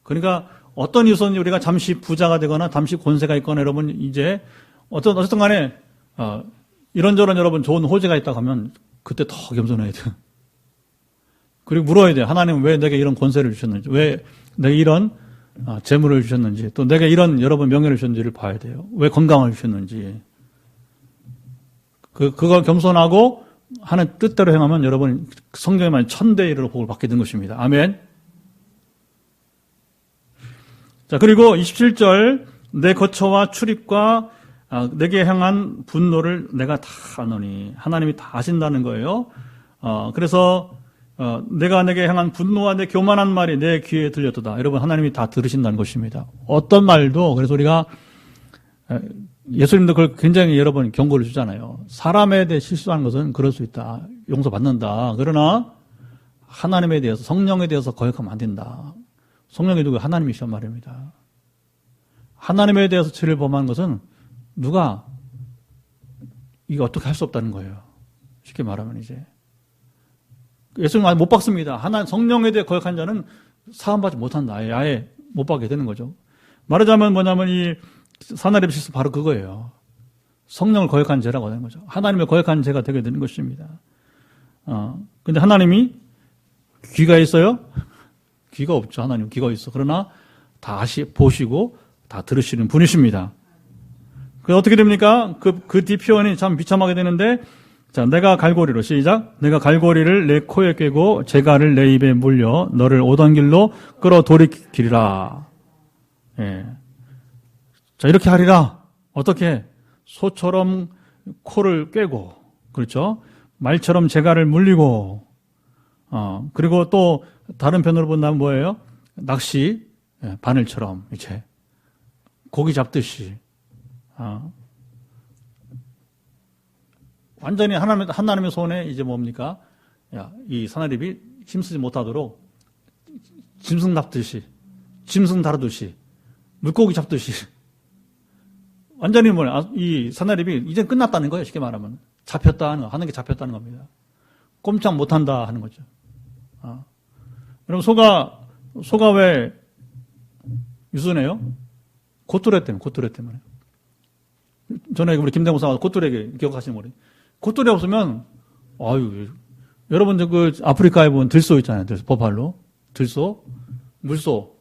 그러니까 어떤 이유선지 우리가 잠시 부자가 되거나 잠시 권세가 있거나 여러분 이제 어쨌든 간에 이런저런 여러분 좋은 호재가 있다고 하면 그때 더 겸손해야 돼요. 그리고 물어야 돼요. 하나님은 왜 내게 이런 권세를 주셨는지, 왜 내게 이런 재물을 주셨는지, 또 내게 이런 여러분 명예를 주셨는지를 봐야 돼요. 왜 건강을 주셨는지. 그걸 겸손하고 하는 뜻대로 행하면 여러분 성경에 말한 천대의 일로 복을 받게 된 것입니다. 아멘. 자, 그리고 27절, 내 거처와 출입과 내게 향한 분노를 내가 다 아노니. 하나님이 다 아신다는 거예요. 그래서 내가 내게 향한 분노와 내 교만한 말이 내 귀에 들렸도다. 여러분, 하나님이 다 들으신다는 것입니다. 어떤 말도, 그래서 우리가 예수님도 그걸 굉장히 여러분 경고를 주잖아요. 사람에 대해 실수하는 것은 그럴 수 있다. 용서받는다. 그러나 하나님에 대해서, 성령에 대해서 거역하면 안 된다. 성령이 누구? 하나님이시란 말입니다. 하나님에 대해서 죄를 범하는 것은 누가 이게 어떻게 할 수 없다는 거예요. 쉽게 말하면 이제 예수님 아예 못 박습니다. 성령에 대해 거역한 자는 사함받지 못한다. 아예 못 받게 되는 거죠. 말하자면 뭐냐면 이 산나립 실수 바로 그거예요. 성령을 거역한 죄라고 하는 거죠. 하나님을 거역한 죄가 되게 되는 것입니다. 근데 하나님이 귀가 있어요? 귀가 없죠. 하나님 귀가 있어. 그러나 다 보시고 다 들으시는 분이십니다. 그 어떻게 됩니까? 그 뒤 표현이 참 비참하게 되는데, 자, 내가 갈고리로, 시작. 내가 갈고리를 내 코에 꿰고 재갈을 내 입에 물려 너를 오던 길로 끌어 돌이키리라. 예. 자, 이렇게 하리라. 어떻게? 소처럼 코를 꿰고, 그렇죠? 말처럼 재갈을 물리고, 그리고 또 다른 편으로 본다면 뭐예요? 낚시, 바늘처럼, 이제, 고기 잡듯이, 완전히 하나님의 손에 이제 뭡니까? 야, 이 사나립이 힘쓰지 못하도록 짐승 잡듯이, 짐승 다루듯이, 물고기 잡듯이, 완전히 이 사나립이 이제 끝났다는 거예요. 쉽게 말하면. 잡혔다 하는 게 잡혔다는 겁니다. 꼼짝 못한다 하는 거죠. 여러분, 소가 왜 유순해요? 콧뚜레 때문에. 전에 우리 김대모 사가 콧뚜레 기억하시는 거예요. 콧뚜레 없으면, 여러분, 아프리카에 보면 들소 있잖아요. 버팔로. 들소, 물소.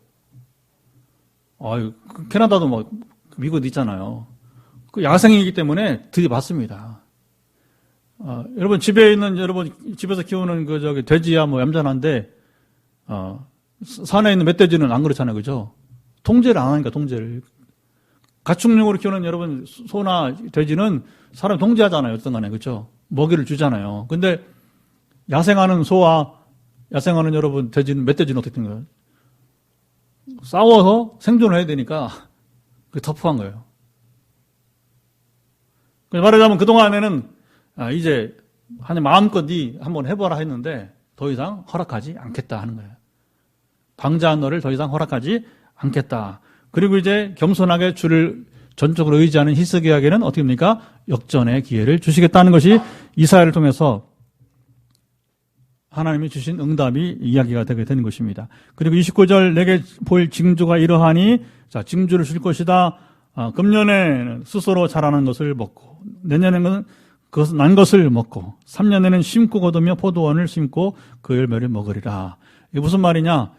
캐나다도 미국도 있잖아요. 그 야생이기 때문에 들이받습니다. 여러분, 집에서 키우는 돼지야 얌전한데, 산에 있는 멧돼지는 안 그렇잖아요. 그죠? 통제를 안 하니까, 통제를. 가축용으로 키우는 여러분, 소나 돼지는 사람 통제하잖아요. 어떤 간에. 그죠? 먹이를 주잖아요. 근데, 야생하는 소와 야생하는 여러분, 멧돼지는 어떻게 된 거예요? 싸워서 생존을 해야 되니까, 그게 터프한 거예요. 말하자면 그동안에는 이제 마음껏 한번 해보라 했는데 더 이상 허락하지 않겠다 하는 거예요. 방자한 너를 더 이상 허락하지 않겠다. 그리고 이제 겸손하게 주를 전적으로 의지하는 히스기야에게는 어떻게 됩니까? 역전의 기회를 주시겠다는 것이 이사야를 통해서 하나님이 주신 응답이 이야기가 되게 되는 것입니다. 그리고 29절 내게 보일 징조가 이러하니, 자, 징조를 줄 것이다. 금년에는 스스로 자라는 것을 먹고, 내년에는 난 것을 먹고, 3년에는 심고 거두며 포도원을 심고 그 열매를 먹으리라. 이게 무슨 말이냐?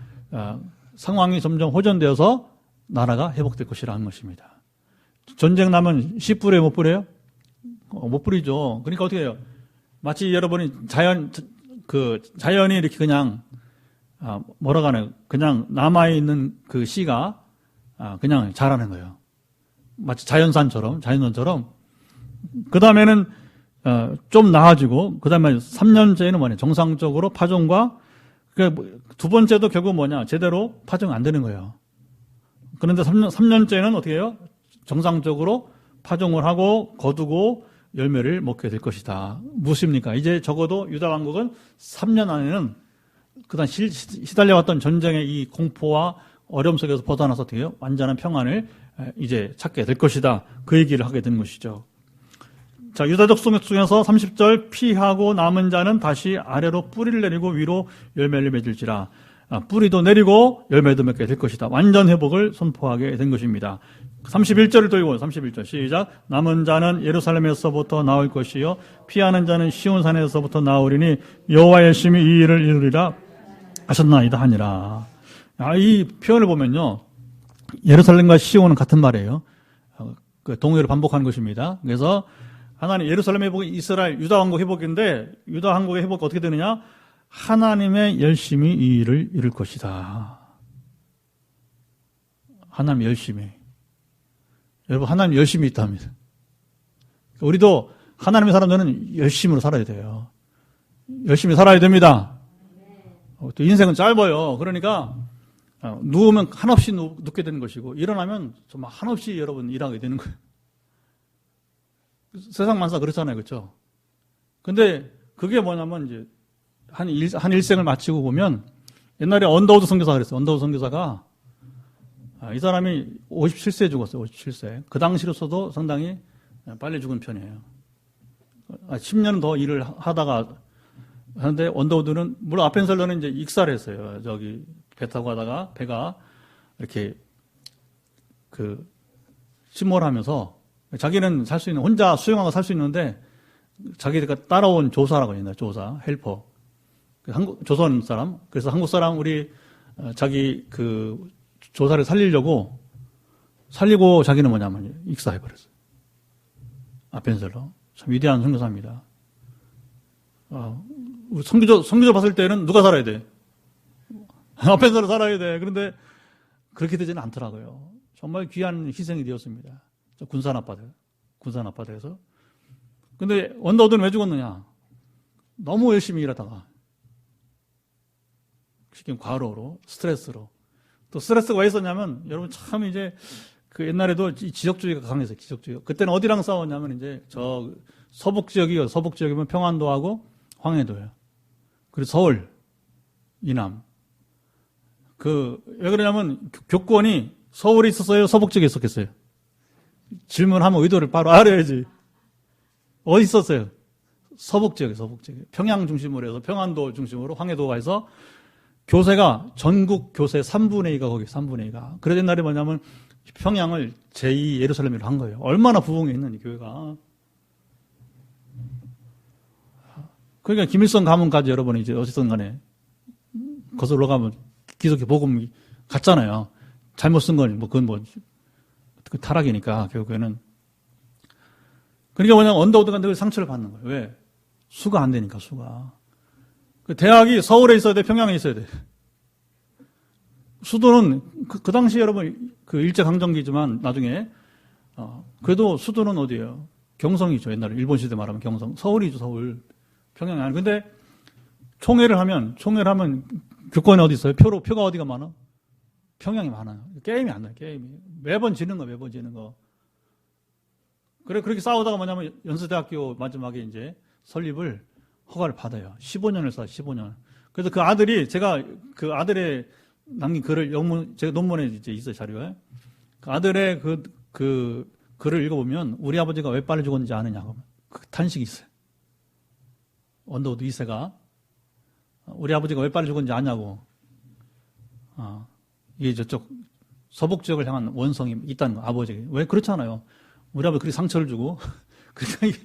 상황이 점점 호전되어서 나라가 회복될 것이라는 것입니다. 전쟁 나면 씨 뿌려요, 못 뿌려요? 못 뿌리죠. 그러니까 어떻게 해요? 마치 여러분이 자연이 이렇게 그냥, 뭐라고 하나요? 그냥 남아있는 그 씨가, 그냥 자라는 거예요. 마치 자연산처럼. 그 다음에는, 좀 나아지고, 그 다음에 3년째는 뭐냐? 정상적으로 파종과, 두 번째도 결국 뭐냐? 제대로 파종 안 되는 거예요. 그런데 3년째는 어떻게 해요? 정상적으로 파종을 하고, 거두고, 열매를 먹게 될 것이다. 무엇입니까? 이제 적어도 유다 왕국은 3년 안에는 그다음 시달려왔던 전쟁의 이 공포와 어려움 속에서 벗어나서 어떻게 해요? 완전한 평안을 이제 찾게 될 것이다. 그 얘기를 하게 된 것이죠. 자, 유다족 속에서 30절 피하고 남은 자는 다시 아래로 뿌리를 내리고 위로 열매를 맺을지라. 뿌리도 내리고 열매도 맺게 될 것이다. 완전 회복을 선포하게 된 것입니다. 31절을 또 읽어요. 31절 시작. 남은 자는 예루살렘에서부터 나올 것이요 피하는 자는 시온산에서부터 나오리니 여호와 열심히 이 일을 이루리라 하셨나이다 하니라. 이 표현을 보면요, 예루살렘과 시온은 같은 말이에요. 그 동의를 반복하는 것입니다. 그래서 하나님 예루살렘 회복이 이스라엘 유다 왕국 회복인데, 유다 왕국의 회복이 어떻게 되느냐? 하나님의 열심히 이 일을 이룰 것이다. 하나님 열심히. 여러분, 하나님 열심히 있답니다. 우리도 하나님의 사람들은 열심으로 살아야 돼요. 열심히 살아야 됩니다. 또 인생은 짧아요. 그러니까 누우면 한없이 눕게 되는 것이고, 일어나면 정말 한없이 여러분 일하게 되는 거예요. 세상 만사 그렇잖아요. 그렇죠? 근데 그게 뭐냐면 이제 한 일생을 마치고 보면, 옛날에 언더우드 선교사가 그랬어요. 언더우드 선교사가 이 사람이 57세에 죽었어요. 57세. 그 당시로서도 상당히 빨리 죽은 편이에요. 10년 더 일을 하다가 하는데, 언더우드는 물론 아펜셀러는 이제 익사를 했어요. 배 타고 가다가 배가 이렇게 침몰하면서 자기는 살 수 있는, 혼자 수용하고 살 수 있는데, 자기가 따라온 조사라고 했나, 조사, 헬퍼. 조선 사람. 그래서 한국 사람, 자기 조사를 살리고 자기는 뭐냐면, 익사해버렸어요. 아펜셀러. 참 위대한 선교사입니다. 우리 선교조 봤을 때는 누가 살아야 돼? 아펜셀러 살아야 돼. 그런데 그렇게 되지는 않더라고요. 정말 귀한 희생이 되었습니다. 군산 아파트에서. 근데 원더우드는 왜 죽었느냐? 너무 열심히 일하다가. 쉽게 과로로, 스트레스로. 또 스트레스가 왜 있었냐면, 여러분 참 이제, 옛날에도 지역주의가 강했어요, 지역주의가. 그때는 어디랑 싸웠냐면, 이제, 서북 지역이면 평안도하고 황해도예요. 그리고 서울, 이남. 왜 그러냐면, 교권이 서울에 있었어요? 서북 지역에 있었겠어요? 질문하면 의도를 바로 알아야지. 어디 있었어요? 서북 지역에. 평양 중심으로 해서, 평안도 중심으로 황해도가 해서, 교세가, 전국 교세 3분의 2가 거기 3분의 2가. 그래서 옛날에 뭐냐면, 평양을 제2 예루살렘으로 한 거예요. 얼마나 부흥에 있는 이 교회가. 그러니까 김일성 가문까지 여러분이 이제 어쨌든 간에, 거슬러 가면 기독교 복음이 같잖아요. 잘못 쓴 건, 그건 그 타락이니까, 결국에는. 그러니까 뭐냐면, 언더우드가 늘 상처를 받는 거예요. 왜? 수가 안 되니까, 수가. 대학이 서울에 있어야 돼, 평양에 있어야 돼. 수도는, 그 당시 여러분, 일제강점기지만, 나중에, 그래도 수도는 어디예요? 경성이죠, 옛날에. 일본 시대 말하면 경성. 서울이죠, 서울. 평양이 아니고. 근데, 총회를 하면, 교권이 어디 있어요? 표가 어디가 많아? 평양이 많아요. 게임이 안 나요, 게임이. 매번 지는 거. 그래, 그렇게 싸우다가 뭐냐면, 연세대학교 마지막에 이제, 설립을 허가를 받아요. 15년을 써요, 15년. 그래서 제가 그 아들의 남긴 글을 제가 논문에 이제 있어요, 자료에. 그 아들의 글을 읽어보면, 우리 아버지가 왜 빨리 죽었는지 아느냐고. 그 탄식이 있어요. 언더우드 2세가. 우리 아버지가 왜 빨리 죽었는지 아냐고. 이게 저쪽 서북 지역을 향한 원성이 있다는 거, 아버지가. 왜 그렇잖아요. 우리 아버지 그렇게 상처를 주고. 그러니까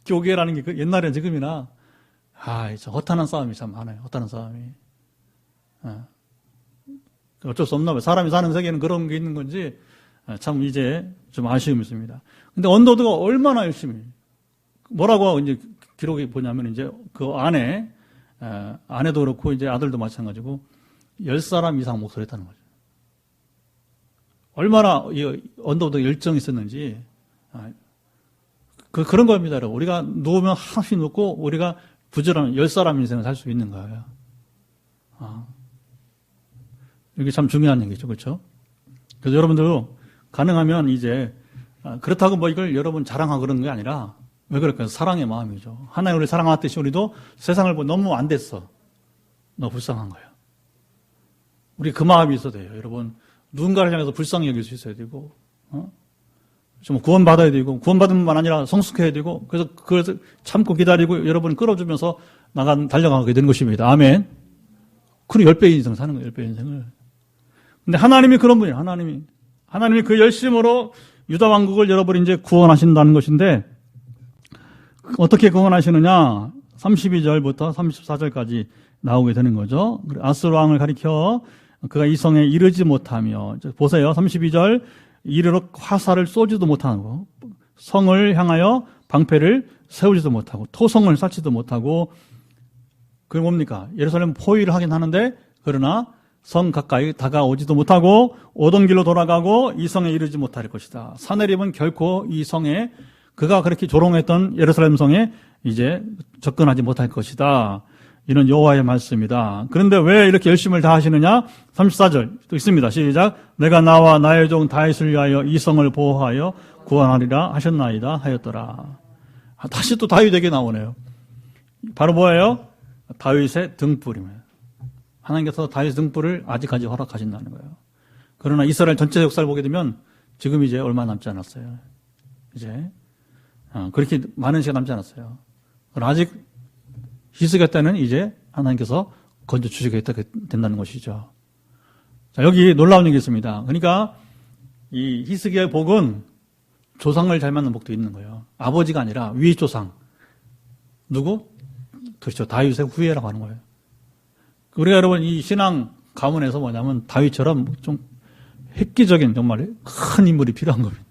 교계라는 게 옛날에는 지금이나, 참 허탄한 싸움이 참 많아요. 허탄한 싸움이. 어쩔 수 없나 봐요. 사람이 사는 세계는 그런 게 있는 건지, 참 이제 좀 아쉬움이 있습니다. 근데 언더우드가 얼마나 열심히, 뭐라고 이제 기록이 보냐면 이제 그 아내도 그렇고 이제 아들도 마찬가지고 10사람 이상 목소리 했다는 거죠. 얼마나 언더우드가 열정이 있었는지, 그런 겁니다, 여러분. 우리가 누우면 한없이 눕고, 우리가 부지런한 10사람 인생을 살 수 있는 거예요. 이게 참 중요한 얘기죠, 그렇죠? 그래서 여러분들도 가능하면 이제, 그렇다고 이걸 여러분 자랑하고 그러는 게 아니라, 왜 그럴까요? 사랑의 마음이죠. 하나님 우리 사랑하듯이 우리도 세상을 보고 너무 안 됐어. 너무 불쌍한 거예요. 우리 그 마음이 있어야 돼요, 여러분. 누군가를 향해서 불쌍히 여길 수 있어야 되고, 좀 구원받아야 되고, 구원받은 뿐만 아니라 성숙해야 되고, 그래서 그걸 참고 기다리고 여러분 끌어주면서 달려가게 되는 것입니다. 아멘. 그리고 10배 인생 사는 거예요, 10배 인생을. 근데 하나님이 그런 분이에요, 하나님이 그 열심으로 유다 왕국을 여러분 이제 구원하신다는 것인데, 어떻게 구원하시느냐? 32절부터 34절까지 나오게 되는 거죠. 아스로 왕을 가리켜 그가 이 성에 이르지 못하며, 보세요. 32절, 이르러 화살을 쏘지도 못하고, 성을 향하여 방패를 세우지도 못하고, 토성을 쌓지도 못하고, 그게 뭡니까? 예루살렘 포위를 하긴 하는데, 그러나 성 가까이 다가오지도 못하고, 오던 길로 돌아가고, 이 성에 이르지 못할 것이다. 사내립은 결코 이 성에, 그가 그렇게 조롱했던 예루살렘 성에 이제 접근하지 못할 것이다. 이런 여호와의 말씀이다. 그런데 왜 이렇게 열심을 다하시느냐? 34절 또 있습니다. 시작. 내가 나와 나의 종 다윗을 위하여 이 성을 보호하여 구원하리라 하셨나이다 하였더라. 다시 또 다윗에게 나오네요. 바로 뭐예요? 다윗의 등불입니다. 하나님께서 다윗의 등불을 아직까지 허락하신다는 거예요. 그러나 이스라엘 전체 역사를 보게 되면 지금 이제 얼마 남지 않았어요. 이제 그렇게 많은 시간 남지 않았어요. 그러나 아직 히스기야 때는 이제 하나님께서 건져 주시게 된다는 것이죠. 자, 여기 놀라운 얘기 있습니다. 그러니까 이 히스기야의 복은 조상을 잘 맞는 복도 있는 거예요. 아버지가 아니라 위 조상. 누구? 그렇죠. 다윗의 후예라고 하는 거예요. 우리가 여러분 이 신앙 가문에서 뭐냐면 다윗처럼 좀 획기적인 정말 큰 인물이 필요한 겁니다.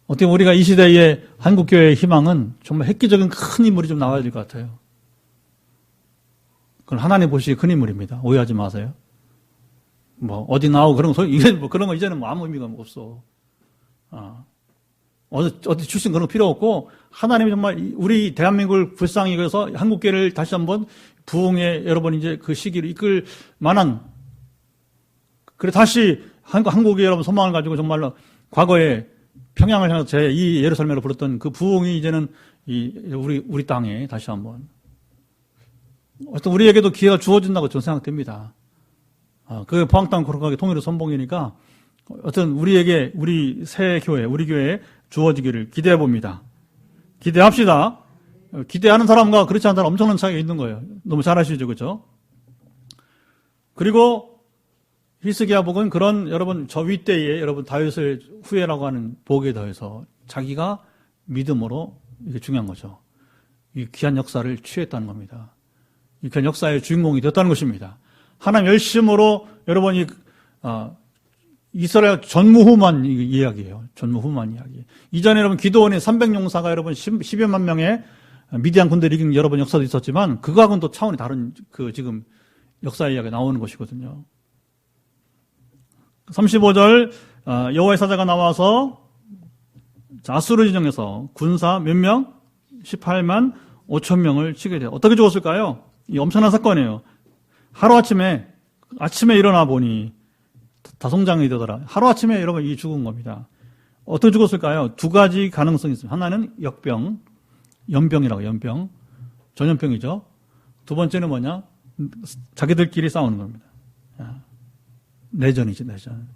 어떻게 우리가 이 시대의 한국교회의 희망은 정말 획기적인 큰 인물이 좀 나와야 될 것 같아요. 그건 하나님 보시기에 큰 인물입니다. 오해하지 마세요. 뭐 어디 나오고 그런 거 이제 뭐 그런 거 이제는 뭐 아무 의미가 없어. 어디 출신 그런 거 필요 없고 하나님이 정말 우리 대한민국을 불쌍히 여겨서 한국교회를 다시 한번 부흥의 여러분 이제 그 시기를 이끌 만한 그래 다시 한국의 여러분 소망을 가지고 정말로 과거에 평양을 향해서 제2 예루살렘으로 불렀던 그 부흥이 이제는 우리 땅에 다시 한번 어떤 우리에게도 기회가 주어진다고 저는 생각됩니다. 그 포항땅 거룩하게 통일의 선봉이니까 어떤 우리에게 우리 새 교회, 우리 교회에 주어지기를 기대해 봅니다. 기대합시다. 기대하는 사람과 그렇지 않은 사람 엄청난 차이가 있는 거예요. 너무 잘 아시죠, 그렇죠? 그리고 히스기야 복은 그런 여러분 저 윗대에 여러분 다윗을 후예라고 하는 복에 더해서 자기가 믿음으로 이게 중요한 거죠. 이 귀한 역사를 취했다는 겁니다. 이 귀한 역사의 주인공이 됐다는 것입니다. 하나님 열심으로 여러분이 이스라엘 전무후무한 이야기예요. 전무후무한 이야기. 이전에 여러분 기드온의 300용사가 여러분 10여만 명의 미디안 군대를 이긴 여러분 역사도 있었지만 그거하고는 또 차원이 다른 그 지금 역사 이야기가 나오는 것이거든요. 35절 여호와의 사자가 나와서 아수르 진영에서 군사 몇 명? 18만 5천 명을 치게 돼요. 어떻게 죽었을까요? 이 엄청난 사건이에요. 하루아침에 일어나 보니 다송장이 되더라. 하루아침에 여러분 이 죽은 겁니다. 어떻게 죽었을까요? 두 가지 가능성이 있습니다. 하나는 역병, 연병이라고 연병, 전염병이죠. 두 번째는 뭐냐? 자기들끼리 싸우는 겁니다. 내전이지, 내전.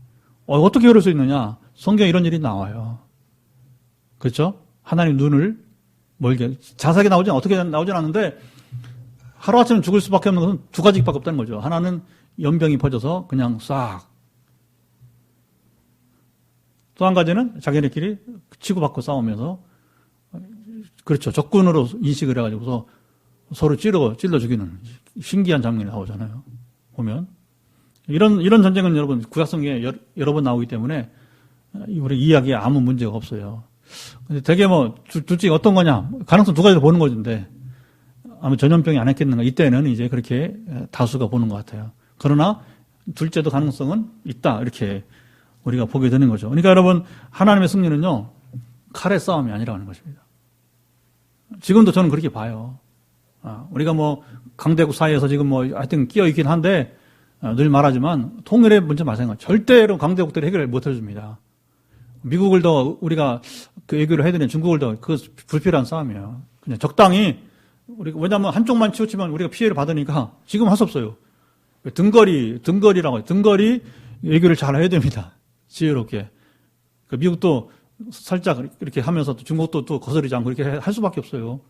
어떻게 그럴 수 있느냐? 성경에 이런 일이 나와요. 그렇죠? 하나님 눈을 멀게, 자세하게 어떻게 나오진 않는데, 하루아침에 죽을 수밖에 없는 것은 두 가지밖에 없다는 거죠. 하나는 연병이 퍼져서 그냥 싹. 또 한 가지는 자기네끼리 치고받고 싸우면서, 그렇죠. 적군으로 인식을 해가지고서 서로 찔러 죽이는 신기한 장면이 나오잖아요. 보면. 이런 전쟁은 여러분 구약성경에 여러 번 나오기 때문에 우리 이야기에 아무 문제가 없어요. 근데 되게 둘 중에 어떤 거냐? 가능성 두 가지로 보는 것인데 아마 전염병이 안 했겠는가? 이때는 이제 그렇게 다수가 보는 것 같아요. 그러나 둘째도 가능성은 있다. 이렇게 우리가 보게 되는 거죠. 그러니까 여러분 하나님의 승리는요. 칼의 싸움이 아니라는 것입니다. 지금도 저는 그렇게 봐요. 우리가 강대국 사이에서 지금 하여튼 끼어 있긴 한데 늘 말하지만 통일의 문제 마찬가지. 절대로 강대국들이 해결을 못 해줍니다. 미국을 더 우리가 그 외교를 해야 되는 중국을 더 그 불필요한 싸움이에요. 그냥 적당히 왜냐하면 한쪽만 치우치면 우리가 피해를 받으니까 지금 할 수 없어요. 등거리라고 해요. 등거리 외교를 잘 해야 됩니다. 지혜롭게. 미국도 살짝 이렇게 하면서 중국도 또 거스르지 않고 이렇게 할 수밖에 없어요.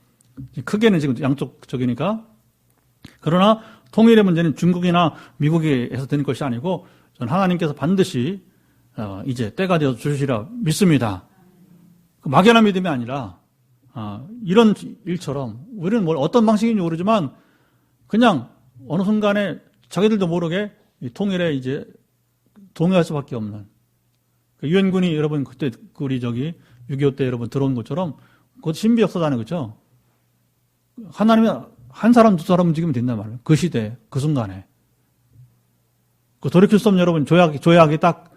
크게는 지금 양쪽적이니까. 그러나 통일의 문제는 중국이나 미국에서 되는 것이 아니고 저는 하나님께서 반드시 이제 때가 되어 주시리라 믿습니다. 막연한 믿음이 아니라 이런 일처럼 우리는 어떤 방식인지 모르지만 그냥 어느 순간에 자기들도 모르게 통일에 이제 동의할 수밖에 없는 유엔군이 여러분 그때 우리 6.25 때 여러분 들어온 것처럼 그것 신비 역사잖아요, 그렇죠? 하나님이 한 사람 두 사람 움직이면 된단 말이에요. 그 시대, 그 순간에. 그 돌이킬 수 없는 여러분 조약이 딱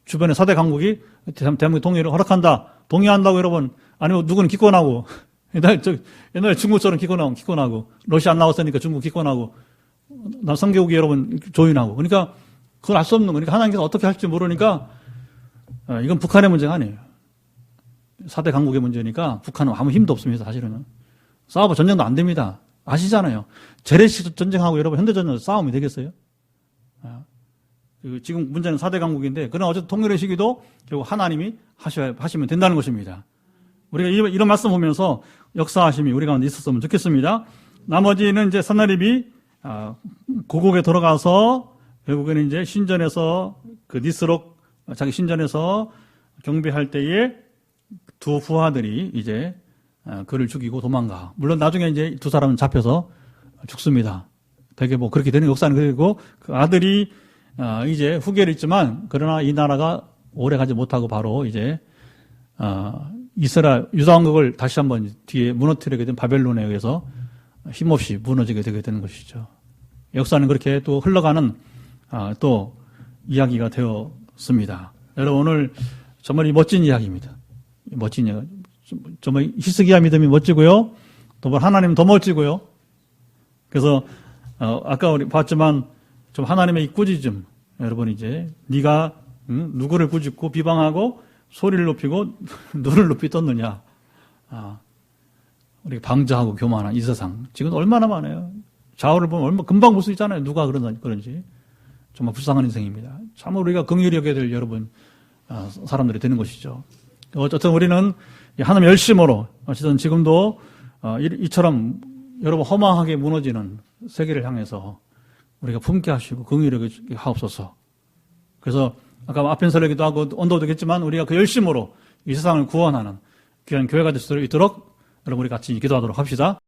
주변에 4대 강국이 대한민국 통일을 허락한다. 동의한다고 여러분. 아니면 누구는 기권하고. 옛날에 중국처럼 기권하고. 러시아 안 나왔으니까 중국 기권하고. 남성개국이 여러분 조인하고. 그러니까 그걸 알 수 없는 거니까 하나님께서 어떻게 할지 모르니까 이건 북한의 문제가 아니에요. 4대 강국의 문제니까 북한은 아무 힘도 없습니다. 사실은. 싸워봐 전쟁도 안 됩니다. 아시잖아요. 재래식 전쟁하고 여러분 현대전쟁 싸움이 되겠어요? 지금 문제는 4대 강국인데 그러나 어쨌든 통일의 시기도 결국 하나님이 하시면 된다는 것입니다. 우리가 이런 말씀 보면서 역사하심이 우리 가운데 있었으면 좋겠습니다. 나머지는 이제 산나립이 고국에 들어가서 결국에는 이제 신전에서 그 니스록 자기 신전에서 경배할 때에 두 부하들이 이제 그를 죽이고 도망가. 물론 나중에 이제 두 사람은 잡혀서 죽습니다. 되게 뭐 그렇게 되는 역사는 그리고 그 아들이 이제 후계를 있지만 그러나 이 나라가 오래 가지 못하고 바로 이제 이스라엘 유다왕국을 다시 한번 뒤에 무너뜨리게 된 바벨론에 의해서 힘없이 무너지게 되게 되는 것이죠. 역사는 그렇게 또 흘러가는 또 이야기가 되었습니다. 여러분 오늘 정말 이 멋진 이야기입니다. 멋진 이야기. 정말 히스기야 믿음이 멋지고요. 또 하나님은 더 멋지고요. 그래서 아까 우리 봤지만 좀 하나님의 이 꾸짖음, 여러분 이제 네가 누구를 꾸짖고 비방하고 소리를 높이고 눈을 높이 떴느냐. 우리 방자하고 교만한 이 세상 지금 얼마나 많아요. 좌우를 보면 얼마 금방 볼 수 있잖아요. 누가 그런지 정말 불쌍한 인생입니다. 참 우리가 긍휼히 여겨야 될 여러분 사람들이 되는 것이죠. 어쨌든 우리는 하나님 열심으로 어쨌든 지금도 이처럼 여러분 허망하게 무너지는 세계를 향해서 우리가 품게 하시고 긍휼히 하옵소서. 그래서 아까 앞편 설교기도 하고 언도도 했지만 우리가 그 열심으로 이 세상을 구원하는 귀한 교회가 될 수 있도록 여러분 우리 같이 기도하도록 합시다.